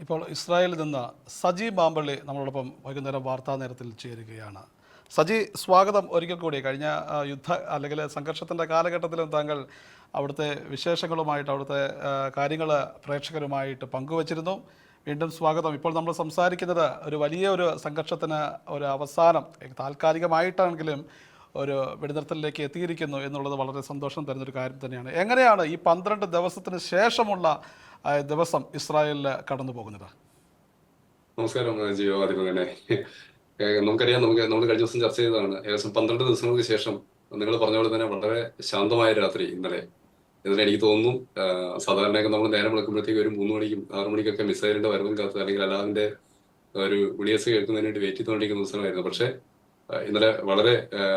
ഇപ്പോൾ ഇസ്രായേലിൽ നിന്ന് സജി മാമ്പള്ളി നമ്മളോടൊപ്പം വൈകുന്നേരം വാർത്താ നേരത്തിൽ ചേരുകയാണ്. സജി, സ്വാഗതം ഒരിക്കൽ കൂടി. കഴിഞ്ഞ യുദ്ധ അല്ലെങ്കിൽ സംഘർഷത്തിൻ്റെ കാലഘട്ടത്തിലും താങ്കൾ അവിടുത്തെ വിശേഷങ്ങളുമായിട്ട് അവിടുത്തെ കാര്യങ്ങൾ പ്രേക്ഷകരുമായിട്ട് പങ്കുവച്ചിരുന്നു. വീണ്ടും സ്വാഗതം. ഇപ്പോൾ നമ്മൾ സംസാരിക്കുന്നത് ഒരു വലിയൊരു സംഘർഷത്തിന് ഒരു അവസാനം താൽക്കാലികമായിട്ടാണെങ്കിലും ഒരു വെടിനിർത്തലിലേക്ക് എത്തിയിരിക്കുന്നു എന്നുള്ളത് വളരെ സന്തോഷം തരുന്നൊരു കാര്യം തന്നെയാണ്. എങ്ങനെയാണ് ഈ 12 ദിവസത്തിന് ശേഷമുള്ള ദിവസം ഇസ്രായേലിൽ കടന്നു പോകുന്നത്? നമസ്കാരം ജിയോ. ആദ്യം തന്നെ നമുക്കറിയാം, നമ്മൾ കഴിഞ്ഞ ദിവസം ചർച്ച ചെയ്തതാണ്. ഏകദേശം 12 ദിവസങ്ങൾക്ക് ശേഷം നിങ്ങൾ പറഞ്ഞ പോലെ തന്നെ വളരെ ശാന്തമായ രാത്രി ഇന്നലെ എനിക്ക് തോന്നുന്നു. സാധാരണയൊക്കെ നമ്മൾ നേരം വിളക്കുമ്പോഴത്തേക്ക് ഒരു 3 മണിക്കും 6 മണിക്കൊക്കെ മിസൈലിന്റെ വരവും കാത്ത് അല്ലെങ്കിൽ അല്ലാതിന്റെ ഒരു വിളിയസ് കേൾക്കുന്നതിന് വേണ്ടി വെയിറ്റ് ചെയ്തുകൊണ്ടിരിക്കുന്ന ദിവസങ്ങളായിരുന്നു. പക്ഷേ ഇന്നലെ വളരെ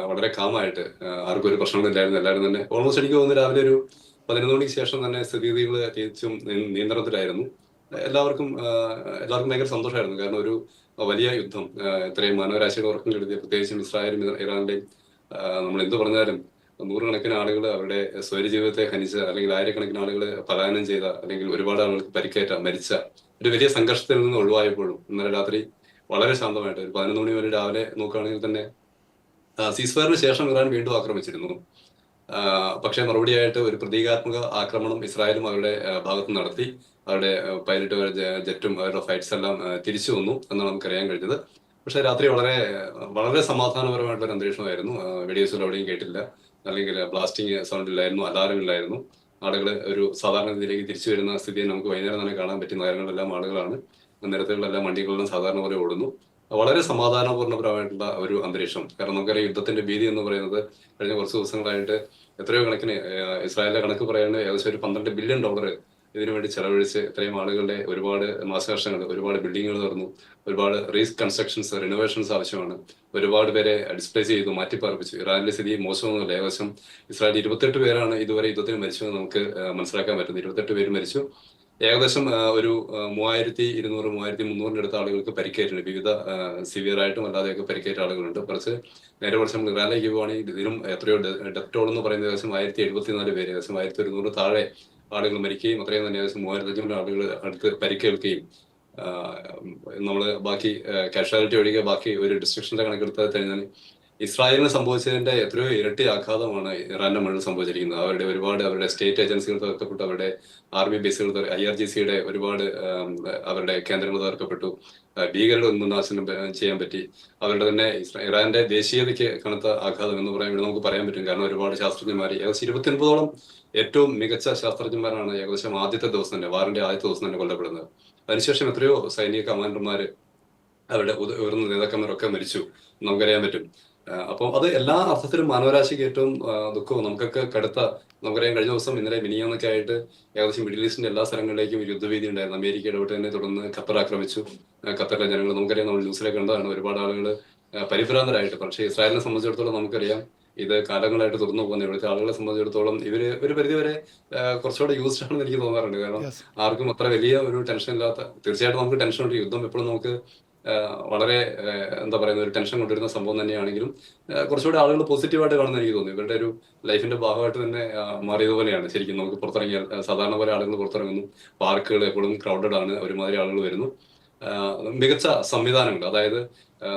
വളരെ കാമായിട്ട് ആർക്കും ഒരു പ്രശ്നങ്ങളില്ലായിരുന്നു. എല്ലാവരും തന്നെ ഓൾമോസ്റ്റ് എനിക്ക് തോന്നുന്നു രാവിലെ ഒരു 11 മണിക്ക് ശേഷം തന്നെ സ്ഥിതിഗതികൾ തികച്ചും നിയന്ത്രണത്തിലായിരുന്നു. എല്ലാവർക്കും ഭയങ്കര സന്തോഷമായിരുന്നു. കാരണം ഒരു വലിയ യുദ്ധം, ഇത്രയും മാനവരാശിയുടെ ഉറക്കം കെടുത്തിയ, പ്രത്യേകിച്ചും ഇസ്രായേലും ഇറാന്റെയും നമ്മൾ എന്ത് പറഞ്ഞാലും നൂറുകണക്കിന് ആളുകൾ അവരുടെ സ്വൈര ജീവിതത്തെ ഹനിച്ച, അല്ലെങ്കിൽ ആയിരക്കണക്കിന് ആളുകൾ പലായനം ചെയ്ത, അല്ലെങ്കിൽ ഒരുപാട് ആളുകൾക്ക് പരിക്കേറ്റ, മരിച്ച ഒരു വലിയ സംഘർഷത്തിൽ നിന്ന് ഒഴിവായപ്പോഴും ഇന്നലെ രാത്രി വളരെ ശാന്തമായിട്ട് ഒരു 11 മണി വരെ രാവിലെ നോക്കുകയാണെങ്കിൽ തന്നെ സീസ്ഫയറിന് ശേഷം ഇറാൻ വീണ്ടും ആക്രമിച്ചിരുന്നു. പക്ഷേ മറുപടിയായിട്ട് ഒരു പ്രതീകാത്മക ആക്രമണം ഇസ്രായേലും അവരുടെ ഭാഗത്ത് നടത്തി. അവരുടെ പൈലറ്റ് ജെറ്റും അവരുടെ ഫൈറ്റ്സ് എല്ലാം തിരിച്ചു വന്നു എന്നാണ് നമുക്കറിയാൻ കഴിഞ്ഞത്. പക്ഷേ രാത്രി വളരെ വളരെ സമാധാനപരമായിട്ടുള്ള ഒരു അന്തരീക്ഷമായിരുന്നു. വെടിവെച്ചുകൾ എവിടെയും കേട്ടില്ല, അല്ലെങ്കിൽ ബ്ലാസ്റ്റിംഗ് സൗണ്ട് ഇല്ലായിരുന്നു, അലാറം ഇല്ലായിരുന്നു. ആളുകൾ ഒരു സാധാരണ രീതിയിലേക്ക് തിരിച്ചു വരുന്ന സ്ഥിതി നമുക്ക് വൈകുന്നേരം തന്നെ കാണാൻ പറ്റും. നഗരങ്ങളിലെല്ലാം ആളുകളാണ്, നിരത്തുകളിലെല്ലാം വണ്ടികളെല്ലാം സാധാരണ പോലെ ഓടുന്നു. വളരെ സമാധാനപൂർണ്ണപരമായിട്ടുള്ള ഒരു അന്തരീക്ഷം. കാരണം നമുക്കറിയാം, യുദ്ധത്തിന്റെ ഭീതി എന്ന് പറയുന്നത് കഴിഞ്ഞ കുറച്ച് ദിവസങ്ങളായിട്ട് എത്രയോ കണക്കിന്, ഇസ്രായേലിന്റെ കണക്ക് പറയുന്നത് ഏകദേശം ഒരു $12 ബില്യൺ ഇതിനു വേണ്ടി ചെലവഴിച്ച് ഇത്രയും ആളുകളുടെ ഒരുപാട് നാശനഷ്ടങ്ങൾ, ഒരുപാട് ബിൽഡിങ്ങുകൾ തുറന്നു, ഒരുപാട് റീകൺസ്ട്രക്ഷൻസ്, റിനോവേഷൻസ് ആവശ്യമാണ്. ഒരുപാട് പേരെ ഡിസ്പ്ലേസ് ചെയ്തു, മാറ്റിപ്പാർപ്പിച്ചു. ഇറാനിലെ സ്ഥിതി മോശമൊന്നുമില്ല. ഏകദേശം ഇസ്രായേൽ 28 പേരാണ് ഇതുവരെ യുദ്ധത്തിൽ മരിച്ചതെന്ന് നമുക്ക് മനസ്സിലാക്കാൻ പറ്റുന്നു. 28 പേര് മരിച്ചു. ഏകദേശം ഒരു 3200, 3300 അടുത്ത ആളുകൾക്ക് പരിക്കേറ്റുണ്ട്. വിവിധ സിവിയർ ആയിട്ടും അല്ലാതെയൊക്കെ പരിക്കേറ്റ ആളുകളുണ്ട്. നേരെ കുറച്ച് നമ്മൾ ഇറാനിലേക്ക് പോവുകയാണെങ്കിൽ ഇതിലും എത്രയോ ഡെത്ത് ടോൾ എന്ന് പറയുന്നത് ഏകദേശം 1074 പേര്, ഏകദേശം 1100 താഴെ ആളുകൾ മരിക്കുകയും അത്രയും തന്നെ ഏകദേശം 3500 ആളുകൾ അടുത്ത് പരിക്കേൽക്കുകയും, നമ്മൾ ബാക്കി കാഷ്വാലിറ്റി ഒഴികെ ബാക്കി ഒരു ഡിസ്ട്രക്ഷന്റെ കണക്കെടുത്താൽ കഴിഞ്ഞാൽ ഇസ്രായേലിന് സംഭവിച്ചതിന്റെ എത്രയോ ഇരട്ടി ആഘാതമാണ് ഇറാന്റെ മണ്ണിൽ സംഭവിച്ചിരിക്കുന്നത്. അവരുടെ സ്റ്റേറ്റ് ഏജൻസികൾ തകർക്കപ്പെട്ടു, അവരുടെ ആർമി ബേസുകൾ, IRGCയുടെ ഒരുപാട് അവരുടെ കേന്ദ്രങ്ങൾ തകർക്കപ്പെട്ടു, ഭീകരരുടെ ഒന്നും നാശനം ചെയ്യാൻ പറ്റി. അവരുടെ തന്നെ ഇറാന്റെ ദേശീയതയ്ക്ക് കനത്ത ആഘാതം എന്ന് പറയാൻ നമുക്ക് പറയാൻ പറ്റും. കാരണം ഒരുപാട് ശാസ്ത്രജ്ഞന്മാർ, ഏകദേശം 29ഓളം ഏറ്റവും മികച്ച ശാസ്ത്രജ്ഞന്മാരാണ് ഏകദേശം ആദ്യത്തെ ദിവസം തന്നെ, വാറിന്റെ ആദ്യത്തെ ദിവസം തന്നെ കൊല്ലപ്പെടുന്നത്. അതിനുശേഷം എത്രയോ സൈനിക കമാൻഡർമാര്, അവരുടെ ഉയർന്ന നേതാക്കന്മാരൊക്കെ മരിച്ചു നമുക്കറിയാൻ പറ്റും. അപ്പം അത് എല്ലാ അർത്ഥത്തിലും മാനവരാശിക്ക് ഏറ്റവും ദുഃഖവും നമുക്കൊക്കെ കടുത്ത, നമുക്കറിയാം കഴിഞ്ഞ ദിവസം ഇന്നലെ മിനിയാന്നൊക്കെ ആയിട്ട് ഏകദേശം മിഡിൽ ഈസ്റ്റിന്റെ എല്ലാ സ്ഥലങ്ങളിലേക്കും യുദ്ധഭീതി ഉണ്ടായിരുന്നു. അമേരിക്ക ഇടപെട്ടതിനെ തുടർന്ന് ഖത്തർ ആക്രമിച്ചു. ഖത്തറിലെ ജനങ്ങൾ, നമുക്കറിയാം, നമ്മൾ ന്യൂസിലേക്ക് കണ്ടതാണ്, ഒരുപാട് ആളുകൾ പരിഭ്രാന്തരായിട്ട്. പക്ഷേ ഇസ്രായേലിനെ സംബന്ധിച്ചിടത്തോളം നമുക്കറിയാം, ഇത് കാലങ്ങളായിട്ട് തുറന്നു പോകുന്ന ഇവിടുത്തെ ആളുകളെ സംബന്ധിച്ചിടത്തോളം ഇവര് ഒരു പരിധിവരെ കുറച്ചുകൂടെ യൂസ്ഡ് ആണെന്ന് എനിക്ക് തോന്നാറുണ്ട്. കാരണം ആർക്കും അത്ര വലിയ ഒരു ടെൻഷൻ ഇല്ലാത്ത, തീർച്ചയായിട്ടും നമുക്ക് ടെൻഷൻ ഉണ്ട്. യുദ്ധം എപ്പോഴും നമുക്ക് വളരെ എന്താ പറയുന്ന ഒരു ടെൻഷൻ കൊണ്ടുവരുന്ന സംഭവം തന്നെയാണെങ്കിലും കുറച്ചുകൂടെ ആളുകൾ പോസിറ്റീവായിട്ട് കാണുന്ന എനിക്ക് തോന്നുന്നു. ഇവരുടെ ഒരു ലൈഫിന്റെ ഭാഗമായിട്ട് തന്നെ മാറിയതുപോലെയാണ്. ശരിക്കും നമുക്ക് പുറത്തിറങ്ങിയാൽ സാധാരണ പോലെ ആളുകൾ പുറത്തിറങ്ങുന്നു, പാർക്കുകൾ എപ്പോഴും ക്രൗഡഡ് ആണ്, ഒരുമാതിരി ആളുകൾ വരുന്നു. മികച്ച സംവിധാനങ്ങൾ, അതായത്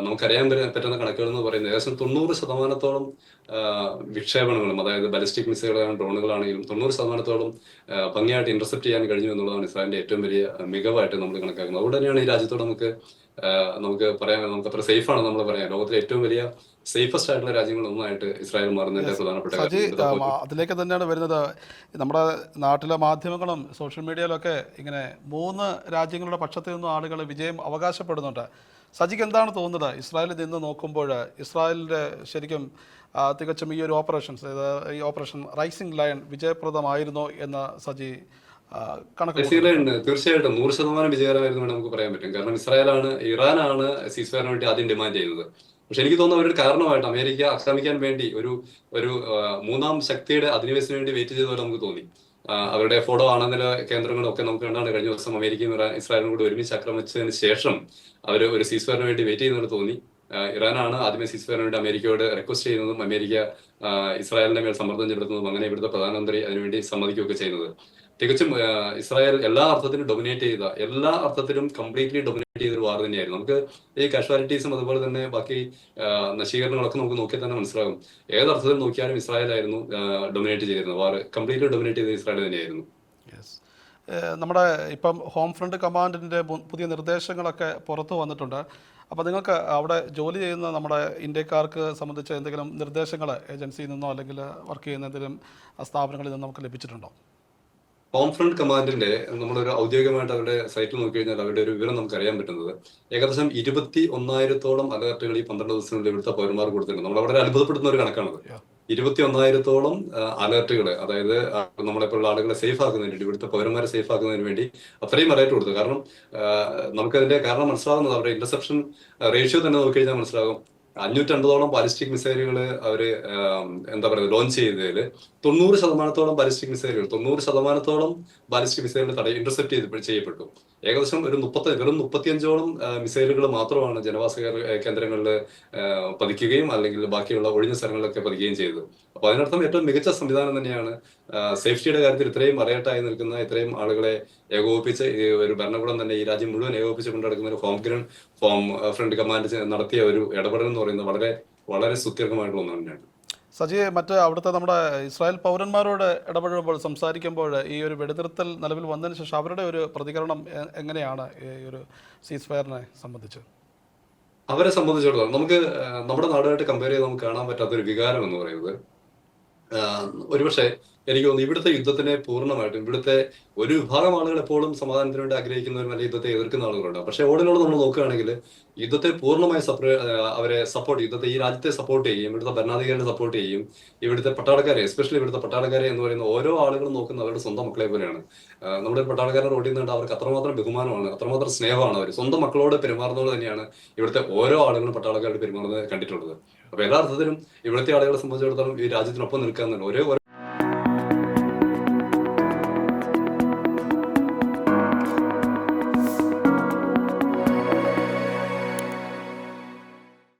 നമുക്കറിയാൻ പറ്റുന്ന കണക്കുകൾ എന്ന് പറയുന്നത് ഏകദേശം 90% വിക്ഷേപണങ്ങളും, അതായത് ബാലിസ്റ്റിക് മിസൈലുകളാണ്, ഡ്രോണുകളാണെങ്കിലും 90% ഭംഗിയായിട്ട് ഇന്റർസെപ്റ്റ് ചെയ്യാൻ കഴിഞ്ഞു എന്നുള്ളതാണ് ഇസ്രായേലിന്റെ ഏറ്റവും വലിയ മികവായിട്ട് നമ്മൾ കണക്കാക്കുന്നത്. അതുകൊണ്ട് തന്നെയാണ് ഈ രാജ്യത്തോട് നമുക്ക് പറയാൻ, നമുക്ക് അത്ര സേഫ് ആണ് നമ്മൾ പറയാം. ലോകത്തിലെ ഏറ്റവും വലിയ സേഫസ്റ്റ് ആയിട്ടുള്ള രാജ്യങ്ങളൊന്നായിട്ട് ഇസ്രായേൽ മാറുന്നതിന്റെ പ്രധാനപ്പെട്ട കാര്യം അതിലേക്ക് തന്നെയാണ് വരുന്നത്. നമ്മുടെ നാട്ടിലെ മാധ്യമങ്ങളും സോഷ്യൽ മീഡിയയിലൊക്കെ ഇങ്ങനെ 3 രാജ്യങ്ങളുടെ പക്ഷത്തു നിന്നും ആളുകൾ വിജയം അവകാശപ്പെടുന്നുണ്ട്. സജിക്ക് എന്താണ് തോന്നുന്നത്? ഇസ്രായേലിൽ നിന്ന് നോക്കുമ്പോൾ ഇസ്രായേലിൻ്റെ ശരിക്കും തികച്ചും ഈ ഒരു ഈ ഓപ്പറേഷൻ റൈസിംഗ് ലയൺ വിജയപ്രദമായിരുന്നോ എന്ന് സജി കണക്ക്? തീർച്ചയായിട്ടും 100% വിജയകരമായിരുന്നു നമുക്ക് പറയാൻ പറ്റും. കാരണം ഇറാനാണ് സീസ്ഫയറിന് വേണ്ടി ആദ്യം ഡിമാൻഡ് ചെയ്യുന്നത്. പക്ഷെ എനിക്ക് തോന്നുന്നു അവരുടെ കാരണമായിട്ട് അമേരിക്ക ആക്രമിക്കാൻ വേണ്ടി ഒരു മൂന്നാം ശക്തിയുടെ അധിനിവേശത്തിന് വേണ്ടി വെയിറ്റ് ചെയ്ത പോലെ നമുക്ക് തോന്നി. അവരുടെ ഫോട്ടോ ആണെന്നില്ല കേന്ദ്രങ്ങളും ഒക്കെ നമുക്ക് കണ്ടാണ്. കഴിഞ്ഞ ദിവസം അമേരിക്കയും ഇസ്രായേലും കൂടി ഒരുമിച്ച് ആക്രമിച്ചതിന് ശേഷം അവർ ഒരു സീസ്ഫയറിന് വേണ്ടി വെയിറ്റ് ചെയ്യുന്നത് തോന്നി. ഇറാനാണ് ആദ്യമേ സീസ്ഫയറിന് വേണ്ടി അമേരിക്കയോട് റിക്വസ്റ്റ് ചെയ്യുന്നതും അമേരിക്ക ഇസ്രായേലിന്റെ മേൽ സമ്മർദ്ദം ചെലുത്തുന്നതും അങ്ങനെ ഇവിടുത്തെ പ്രധാനമന്ത്രി അതിനുവേണ്ടി സമ്മതിക്കുകയൊക്കെ ചെയ്യുന്നത്. തികച്ചും ഇസ്രായേൽ എല്ലാ അർത്ഥത്തിലും ഡൊമിനേറ്റ് ചെയ്ത, എല്ലാ അർത്ഥത്തിലും കംപ്ലീറ്റ്ലി ഡൊമിനേറ്റ് ചെയ്ത ഒരു വാർ തന്നെയായിരുന്നു. നമുക്ക് ഈ കാഷ്വാലിറ്റീസും അതുപോലെ തന്നെ ബാക്കി നശീകരണങ്ങളൊക്കെ നമുക്ക് നോക്കിയാൽ തന്നെ മനസ്സിലാകും. ഏതർത്ഥത്തിൽ നോക്കിയാലും ഇസ്രായേൽ ആയിരുന്നു ഡൊമിനേറ്റ് ചെയ്തിരുന്നത്. വാർ കംപ്ലീറ്റ്ലി ഡൊമിനേറ്റ് ചെയ്ത ഇസ്രായേൽ തന്നെയായിരുന്നു. യെസ്. നമ്മുടെ ഇപ്പം ഹോം ഫ്രണ്ട് കമാൻഡിൻ്റെ പുതിയ നിർദ്ദേശങ്ങളൊക്കെ പുറത്തു വന്നിട്ടുണ്ട്. അപ്പോൾ നിങ്ങൾക്ക് അവിടെ ജോലി ചെയ്യുന്ന നമ്മുടെ ഇന്ത്യക്കാർക്ക് സംബന്ധിച്ച് എന്തെങ്കിലും നിർദ്ദേശങ്ങൾ ഏജൻസിയിൽ നിന്നോ അല്ലെങ്കിൽ വർക്ക് ചെയ്യുന്ന എന്തെങ്കിലും സ്ഥാപനങ്ങളിൽ നിന്നോ നമുക്ക് ലഭിച്ചിട്ടുണ്ടോ? ഹോം ഫ്രണ്ട് കമാൻഡിന്റെ നമ്മളൊരു ഔദ്യോഗികമായിട്ട് അവരുടെ സൈറ്റിൽ നോക്കി കഴിഞ്ഞാൽ അവരുടെ ഒരു വിവരം നമുക്ക് അറിയാൻ പറ്റുന്നത് ഏകദേശം 21,000-ഓളം അലർട്ടുകൾ ഈ 12 ദിവസങ്ങളിൽ ഇവിടുത്തെ പൗരന്മാർക്ക് കൊടുത്തിട്ടുണ്ട്. നമ്മൾ വളരെ അത്ഭുതപ്പെടുന്ന ഒരു കണക്കാണത്. 21,000-ഓളം അലർട്ടുകൾ, അതായത് നമ്മളെപ്പോലുള്ള ആളുകളെ സേഫ് ആക്കുന്നതിന് വേണ്ടി, ഇവിടുത്തെ പൗരന്മാരെ സേഫ് ആക്കുന്നതിന് വേണ്ടി അത്രയും അലർട്ട് കൊടുത്തു. കാരണം നമുക്കതിന്റെ കാരണം മനസ്സിലാകുന്നത് അവരുടെ ഇന്റർസെപ്ഷൻ റേഷ്യോ തന്നെ നോക്കിക്കഴിഞ്ഞാൽ മനസ്സിലാകും. 550-ഓളം ബാലിസ്റ്റിക് മിസൈലുകൾ അവര് എന്താ പറയുക ലോഞ്ച് ചെയ്തതിൽ 90%-ഓളം ബാലിസ്റ്റിക് മിസൈലുകൾ 90%-ഓളം ബാലിസ്റ്റിക് മിസൈലുകൾ ഇന്റർസെപ്റ്റ് ചെയ്യപ്പെട്ടു. ഏകദേശം വെറും 35-ഓളം മിസൈലുകൾ മാത്രമാണ് ജനവാസ കേന്ദ്രങ്ങളിൽ പതിക്കുകയും അല്ലെങ്കിൽ ബാക്കിയുള്ള ഒഴിഞ്ഞ സ്ഥലങ്ങളിലൊക്കെ പതിക്കുകയും ചെയ്തത്. അപ്പൊ അതിനർത്ഥം ഏറ്റവും മികച്ച സംവിധാനം തന്നെയാണ്. സേഫ്റ്റിയുടെ കാര്യത്തിൽ ഇത്രയും അലർട്ടായി നിൽക്കുന്ന, ഇത്രയും ആളുകളെ ഏകോപിപ്പിച്ച് ഒരു ഭരണകൂടം തന്നെ ഈ രാജ്യം മുഴുവൻ ഏകോപിപ്പിച്ച് കൊണ്ടുനടക്കുന്ന ഒരു ഹോം ഫ്രണ്ട് കമാൻഡ് നടത്തിയ ഒരു ഇടപെടൽ എന്ന് പറയുന്നത് വളരെ വളരെ സുദീർഘമായിട്ടുള്ള ഒന്ന് തന്നെയാണ്. സജി, മറ്റ് അവിടുത്തെ നമ്മുടെ ഇസ്രായേൽ പൗരന്മാരോട് ഇടപെടുമ്പോൾ സംസാരിക്കുമ്പോൾ ഈ ഒരു വെടിനിർത്തൽ നിലവിൽ വന്നതിന് ശേഷം അവരുടെ ഒരു പ്രതികരണം എങ്ങനെയാണ് ഈ ഒരു സീസ് ഫയറിനെ സംബന്ധിച്ച്? അവരെ സംബന്ധിച്ചിടത്തോളം നമുക്ക് നമ്മുടെ നാടുമായിട്ട് കമ്പയർ ചെയ്ത് നമുക്ക് കാണാൻ പറ്റാത്തൊരു വികാരം എന്ന് പറയുന്നത്, ഒരുപക്ഷെ എനിക്ക് തോന്നുന്നു ഇവിടുത്തെ യുദ്ധത്തിനെ പൂർണ്ണമായിട്ടും, ഇവിടുത്തെ ഒരു വിഭാഗം ആളുകൾ എപ്പോഴും സമാധാനത്തിന് വേണ്ടി ആഗ്രഹിക്കുന്നവരും അല്ലെങ്കിൽ യുദ്ധത്തെ എതിർക്കുന്ന ആളുകളുണ്ട്. പക്ഷെ ഓടിനോട് നമ്മൾ നോക്കുകയാണെങ്കിൽ യുദ്ധത്തെ പൂർണ്ണമായി അവരെ സപ്പോർട്ട്, യുദ്ധത്തെ ഈ രാജ്യത്തെ സപ്പോർട്ട് ചെയ്യും, ഇവിടുത്തെ ഭരണാധികാരികളെ സപ്പോർട്ട് ചെയ്യും, ഇവിടുത്തെ പട്ടാളക്കാരെ, എസ്പെഷ്യലി ഇവിടുത്തെ പട്ടാളക്കാരെ എന്ന് പറയുന്ന ഓരോ ആളുകളും നോക്കുന്ന അവരുടെ സ്വന്തം മക്കളെ പോലെയാണ്. നമ്മുടെ പട്ടാളക്കാരെ റോഡിൽ നിന്നിട്ട് അവർക്ക് അത്രമാത്രം ബഹുമാനമാണ്, അത്രമാത്രം സ്നേഹമാണ്. അവർ സ്വന്തം മക്കളോട് പെരുമാറുന്നത് തന്നെയാണ് ഇവിടുത്തെ ഓരോ ആളുകളും പട്ടാളക്കാരോട് പെരുമാറുന്നത് കണ്ടിട്ടുള്ളത്. അപ്പൊ എല്ലാ അർത്ഥത്തിലും ഇവിടുത്തെ ആളുകളെ സംബന്ധിച്ചിടത്തോളം ഈ രാജ്യത്തിനൊപ്പം നിൽക്കുക എന്നുള്ള